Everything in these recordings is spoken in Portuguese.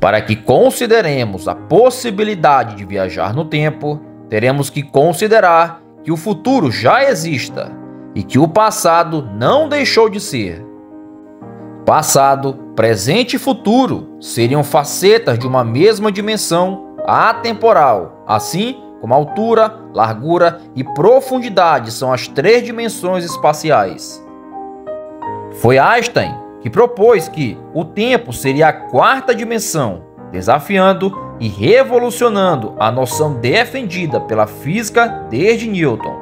Para que consideremos a possibilidade de viajar no tempo, teremos que considerar que o futuro já exista e que o passado não deixou de ser. Passado, presente e futuro seriam facetas de uma mesma dimensão atemporal, assim como altura, largura e profundidade são as 3 dimensões espaciais. Foi Einstein que propôs que o tempo seria a 4ª dimensão, desafiando e revolucionando a noção defendida pela física desde Newton.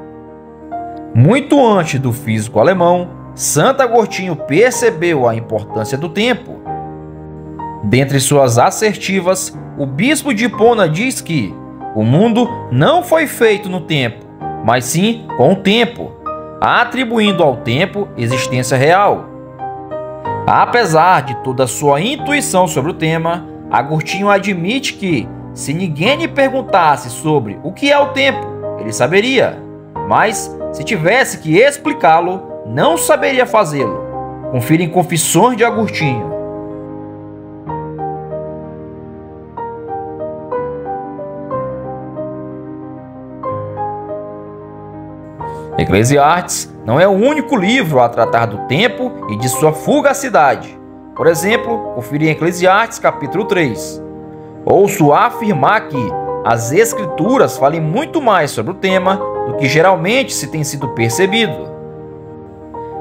Muito antes do físico alemão, Santo Agostinho percebeu a importância do tempo. Dentre suas assertivas, o bispo de Hipona diz que o mundo não foi feito no tempo, mas sim com o tempo, atribuindo ao tempo existência real. Apesar de toda a sua intuição sobre o tema, Agostinho admite que, se ninguém lhe perguntasse sobre o que é o tempo, ele saberia, mas, se tivesse que explicá-lo, não saberia fazê-lo. Confira em Confissões de Agostinho. Eclesiastes não é o único livro a tratar do tempo e de sua fugacidade. Por exemplo, confira em Eclesiastes capítulo 3. Ouço afirmar que as Escrituras falem muito mais sobre o tema do que geralmente se tem sido percebido.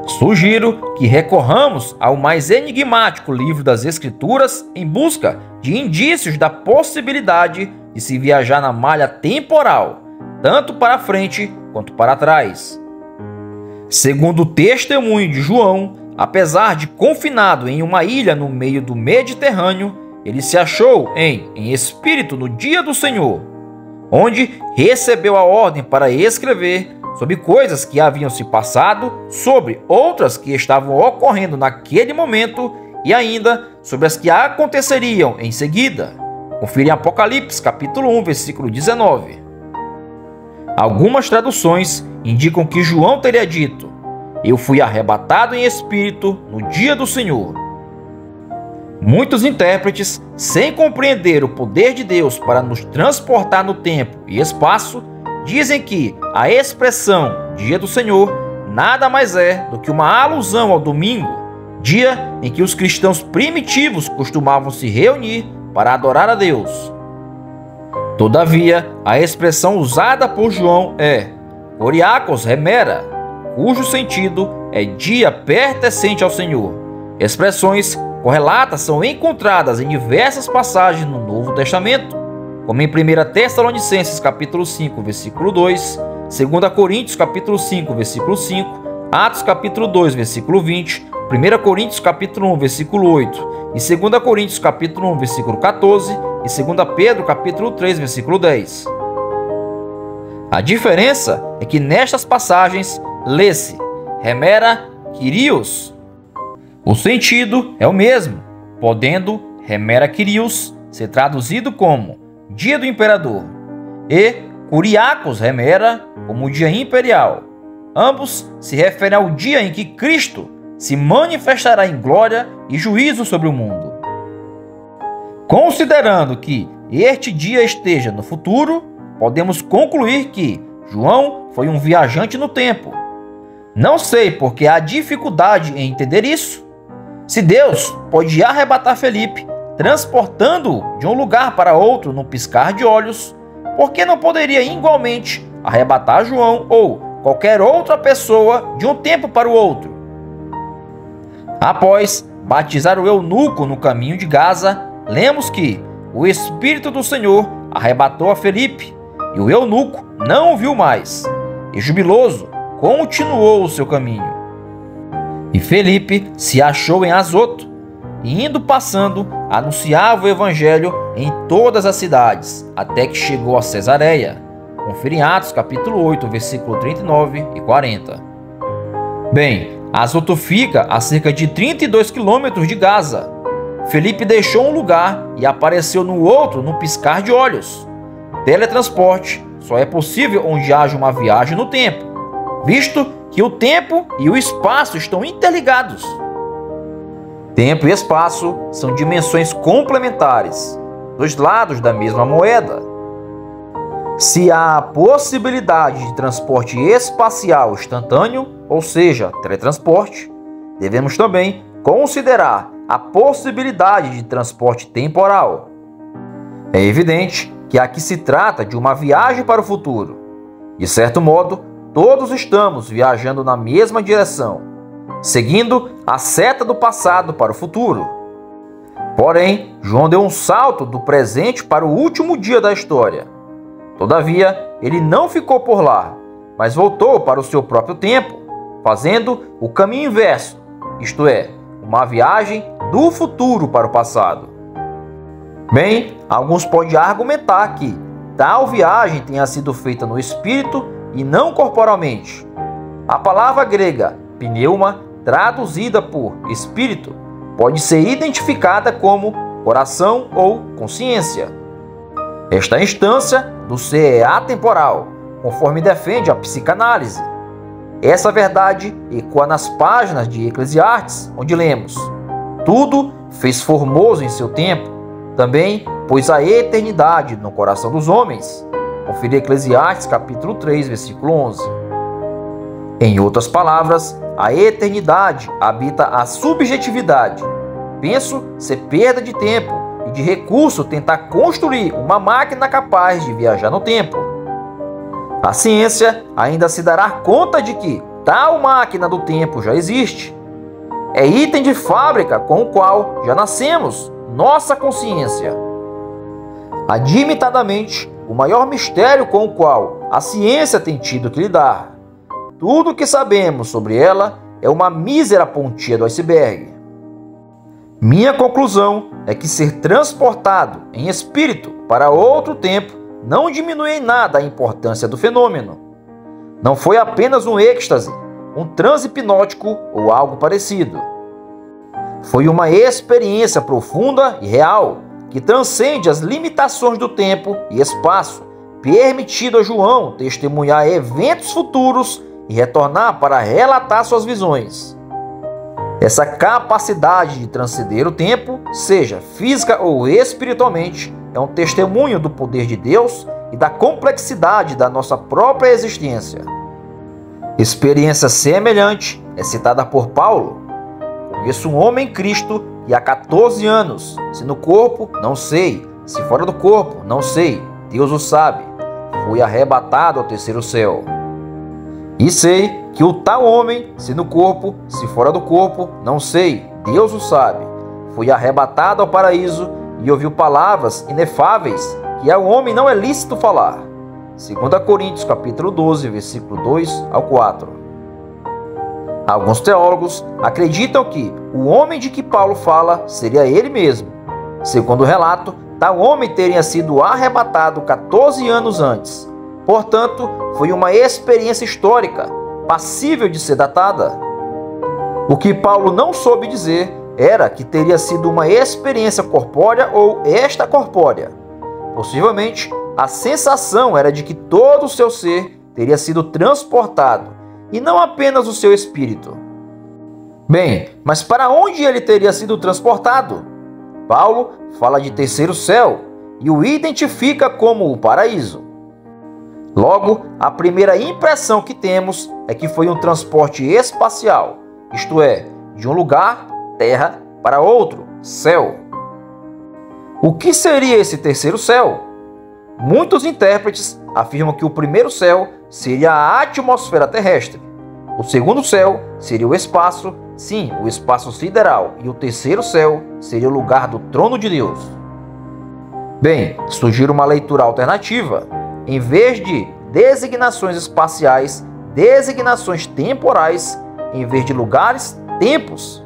Sugiro que recorramos ao mais enigmático livro das Escrituras em busca de indícios da possibilidade de se viajar na malha temporal, tanto para frente quanto para trás. Segundo o testemunho de João, apesar de confinado em uma ilha no meio do Mediterrâneo, ele se achou em espírito no dia do Senhor, onde recebeu a ordem para escrever sobre coisas que haviam se passado, sobre outras que estavam ocorrendo naquele momento e ainda sobre as que aconteceriam em seguida. Confira em Apocalipse capítulo 1, versículo 19. Algumas traduções indicam que João teria dito: "Eu fui arrebatado em espírito no dia do Senhor". Muitos intérpretes, sem compreender o poder de Deus para nos transportar no tempo e espaço, dizem que a expressão dia do Senhor nada mais é do que uma alusão ao domingo, dia em que os cristãos primitivos costumavam se reunir para adorar a Deus. Todavia, a expressão usada por João é Oriakos Remera, cujo sentido é dia pertencente ao Senhor. Expressões correlatas são encontradas em diversas passagens no Novo Testamento, como em 1 Tessalonicenses capítulo 5, versículo 2, 2 Coríntios capítulo 5, versículo 5, Atos capítulo 2, versículo 20, 1 Coríntios capítulo 1, versículo 8 e 2 Coríntios capítulo 1, versículo 14 e 2 Pedro capítulo 3, versículo 10. A diferença é que nestas passagens lê-se Remera Kyrios. O sentido é o mesmo, podendo Remera Kyrios ser traduzido como dia do imperador e Kuriakos Remera como dia imperial. Ambos se referem ao dia em que Cristo se manifestará em glória e juízo sobre o mundo. Considerando que este dia esteja no futuro, podemos concluir que João foi um viajante no tempo. Não sei por que há dificuldade em entender isso. Se Deus pode arrebatar Felipe, transportando-o de um lugar para outro no piscar de olhos, por que não poderia igualmente arrebatar João ou qualquer outra pessoa de um tempo para o outro? Após batizar o eunuco no caminho de Gaza, lemos que o Espírito do Senhor arrebatou a Felipe e o eunuco não o viu mais, e jubiloso continuou o seu caminho. E Felipe se achou em Azoto, e indo passando, anunciava o evangelho em todas as cidades, até que chegou a Cesareia. Confira em Atos capítulo 8, versículo 39 e 40. Bem, Azoto fica a cerca de 32 quilômetros de Gaza. Felipe deixou um lugar e apareceu no outro num piscar de olhos. Teletransporte só é possível onde haja uma viagem no tempo, visto que o tempo e o espaço estão interligados. Tempo e espaço são dimensões complementares, dois lados da mesma moeda. Se há a possibilidade de transporte espacial instantâneo, ou seja, teletransporte, devemos também considerar a possibilidade de transporte temporal. É evidente que aqui se trata de uma viagem para o futuro. De certo modo, todos estamos viajando na mesma direção, seguindo a seta do passado para o futuro. Porém, João deu um salto do presente para o último dia da história. Todavia, ele não ficou por lá, mas voltou para o seu próprio tempo, fazendo o caminho inverso, isto é, uma viagem do futuro para o passado. Bem, alguns podem argumentar que tal viagem tenha sido feita no espírito e não corporalmente. A palavra grega pneuma, traduzida por espírito, pode ser identificada como coração ou consciência. Esta instância do ser é atemporal, conforme defende a psicanálise. Essa verdade ecoa nas páginas de Eclesiastes, onde lemos: tudo fez formoso em seu tempo, também pôs a eternidade no coração dos homens. Confira Eclesiastes capítulo 3, versículo 11. Em outras palavras, a eternidade habita a subjetividade. Penso ser perda de tempo e de recurso tentar construir uma máquina capaz de viajar no tempo. A ciência ainda se dará conta de que tal máquina do tempo já existe. É item de fábrica com o qual já nascemos, nossa consciência. Admitidamente, o maior mistério com o qual a ciência tem tido que lidar. Tudo o que sabemos sobre ela é uma mísera pontinha do iceberg. Minha conclusão é que ser transportado em espírito para outro tempo não diminui em nada a importância do fenômeno. Não foi apenas um êxtase, um transe hipnótico ou algo parecido. Foi uma experiência profunda e real que transcende as limitações do tempo e espaço, permitindo a João testemunhar eventos futuros e retornar para relatar suas visões. Essa capacidade de transcender o tempo, seja física ou espiritualmente, é um testemunho do poder de Deus e da complexidade da nossa própria existência. Experiência semelhante é citada por Paulo. Conheço um homem em Cristo e há 14 anos, se no corpo, não sei, se fora do corpo, não sei, Deus o sabe. Fui arrebatado ao terceiro céu. E sei que o tal homem, se no corpo, se fora do corpo, não sei, Deus o sabe. Fui arrebatado ao paraíso e ouviu palavras inefáveis que ao homem não é lícito falar. 2 Coríntios capítulo 12, versículo 2 ao 4. Alguns teólogos acreditam que o homem de que Paulo fala seria ele mesmo. Segundo o relato, tal homem teria sido arrebatado 14 anos antes. Portanto, foi uma experiência histórica, passível de ser datada. O que Paulo não soube dizer era que teria sido uma experiência corpórea ou extracorpórea. Possivelmente, a sensação era de que todo o seu ser teria sido transportado, e não apenas o seu espírito. Bem, mas para onde ele teria sido transportado? Paulo fala de terceiro céu e o identifica como o paraíso. Logo, a primeira impressão que temos é que foi um transporte espacial, isto é, de um lugar, terra, para outro, céu. O que seria esse terceiro céu? Muitos intérpretes afirmam que o primeiro céu seria a atmosfera terrestre. O segundo céu seria o espaço, sim, o espaço sideral. E o terceiro céu seria o lugar do trono de Deus. Bem, sugiro uma leitura alternativa. Em vez de designações espaciais, designações temporais, em vez de lugares, tempos.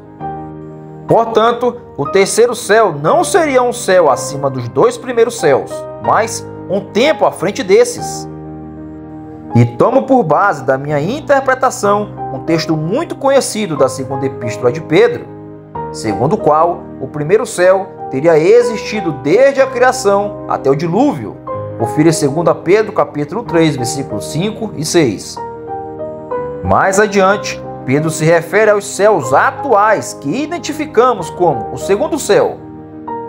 Portanto, o terceiro céu não seria um céu acima dos dois primeiros céus, mas um tempo à frente desses. E tomo por base da minha interpretação um texto muito conhecido da segunda epístola de Pedro, segundo o qual o primeiro céu teria existido desde a criação até o dilúvio. Confira 2 Pedro capítulo 3, versículos 5 e 6. Mais adiante, Pedro se refere aos céus atuais que identificamos como o segundo céu,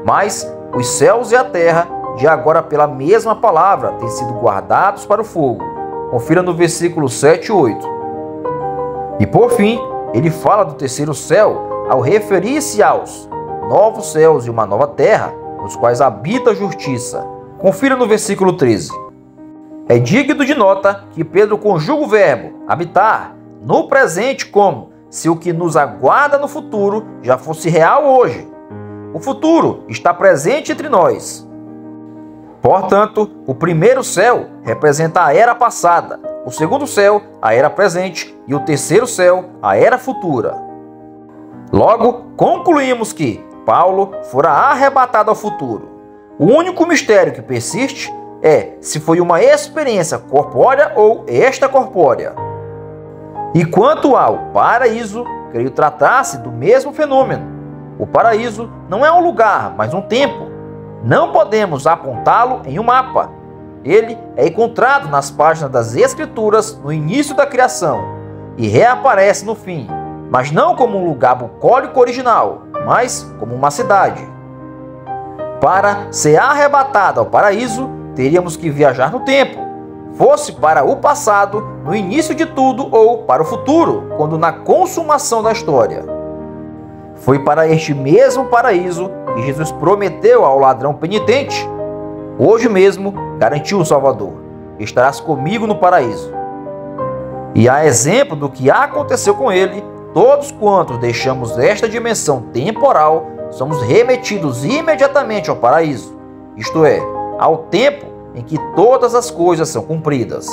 mas os céus e a terra, de agora pela mesma palavra, têm sido guardados para o fogo. Confira no versículo 7 e 8. E por fim, ele fala do terceiro céu ao referir-se aos novos céus e uma nova terra, nos quais habita a justiça. Confira no versículo 13. É digno de nota que Pedro conjuga o verbo habitar no presente como se o que nos aguarda no futuro já fosse real hoje. O futuro está presente entre nós. Portanto, o primeiro céu representa a era passada, o segundo céu, a era presente, e o terceiro céu, a era futura. Logo, concluímos que Paulo fora arrebatado ao futuro. O único mistério que persiste é se foi uma experiência corpórea ou extracorpórea. E quanto ao paraíso, creio tratar-se do mesmo fenômeno. O paraíso não é um lugar, mas um tempo. Não podemos apontá-lo em um mapa. Ele é encontrado nas páginas das Escrituras no início da criação e reaparece no fim, mas não como um lugar bucólico original, mas como uma cidade. Para ser arrebatado ao paraíso, teríamos que viajar no tempo, fosse para o passado, no início de tudo, ou para o futuro, quando na consumação da história. Foi para este mesmo paraíso que Jesus prometeu ao ladrão penitente. Hoje mesmo, garantiu o Salvador, estarás comigo no paraíso. E a exemplo do que aconteceu com ele, todos quantos deixamos esta dimensão temporal, somos remetidos imediatamente ao paraíso, isto é, ao tempo em que todas as coisas são cumpridas.